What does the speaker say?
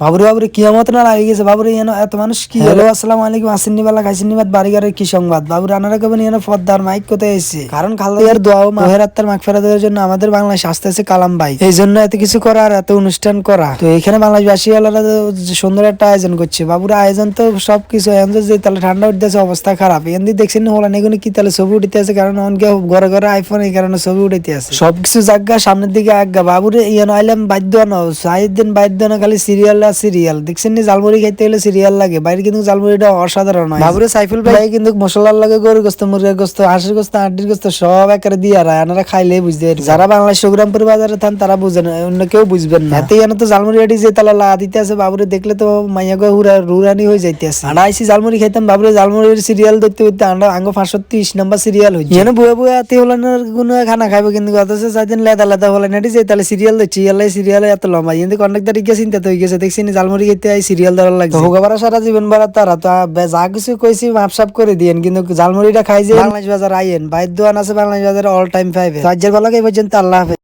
বাবুরে বাবুরে কিয়ামত না লাগে গেছে বাবুরে এত মানুষ কি হলো। আসসালামু আলাইকুম, আসেননি বেলা খাইছেননি বাদ বাড়িঘরের কি সংবাদ বাবুরে আনারা কেবল পদ্মার মাইক কোথায় এসেছে কারণ খালদার দোয়া ও মাহের আত্মার মাগফিরাত দেওয়ার জন্য আমাদের বাংলাদেশ আসতেছে কালাম ভাই, এই জন্য এত কিছু করা আর এত অনুষ্ঠান করা। তো এখানে বাংলাদেশবাসী আলাদা সুন্দর একটা আয়োজন করছে বাবুরা, আয়োজন তো সবকিছু এখন যে তাহলে ঠান্ডা উঠতেছে অবস্থা খারাপ এমনি দেখছেন হলান এগুলো কি তাহলে ছবি উঠতে আছে কারণ অনেকে ঘরে ঘরে আইফোন এই কারণে ছবি উঠাইতে আছে সবকিছু জায়গা সামনের দিকে আজ্ঞা বাবুরে ইয়ান আইলাম বাধ্য না সাইড দিন বাধ্য না খালি সিরিয়াল আর সিরিয়াল দেখছেন নি জালমুড়ি খাইতে হলে সিরিয়াল লাগে বাইরে কিন্তু জালমুড়িটা অসাধারণ হয় বাবুরে সাইফুল ভাই কিন্তু মশলার লাগে গরু গোস্ত মুরগির গোস্ত হাঁসের গোস্ত হাড্ডির গোস্ত সব একেবারে দিয়ে আর আনারা খাইলে বুঝতে যারা বাংলাদেশ সংগ্রামপুর বাজারে থান তারা বুঝেন অন্য কেউ বুঝবেন না এতে তো জালমুড়ি আটি যে তালা লা দিতে আছে বাবুরে দেখলে তো মাইয়া গো রুরানি হয়ে যাইতে আছে আনা আইসি জালমুড়ি খাইতাম বাবুরে জালমুড়ির সিরিয়াল দেখতে দেখতে আমরা আঙ্গ 530 নম্বর সিরিয়াল হচ্ছে এনে বুয়া বুয়া আতি হলানোর কোন খানা খাইবো কিন্তু অথচ সাইদিন লেদা লেদা হলেন এটি যে তাহলে সিরিয়াল দেখছি ইয়ালাই সিরিয়ালে এত লম্বা কিন্তু কন্ডাক্টর গিয়ে চিন্তা তো হয়ে গেছে দেখছি জালমুড়ি খেতে আই সিরিয়াল ধরার লাগছে হোগাবারা সারা জীবন বারা তারা তো যা কিছু কইছি মাপসাপ করে দিয়েন কিন্তু জালমুড়িটা খাই যে বাংলাদেশ বাজার আইয়েন বাইর দোয়ান আছে বাংলাদেশ বাজারে অল টাইম পাইবে রাজ্যের বেলা এই পর্যন্ত আল্লাহ হাফেজ।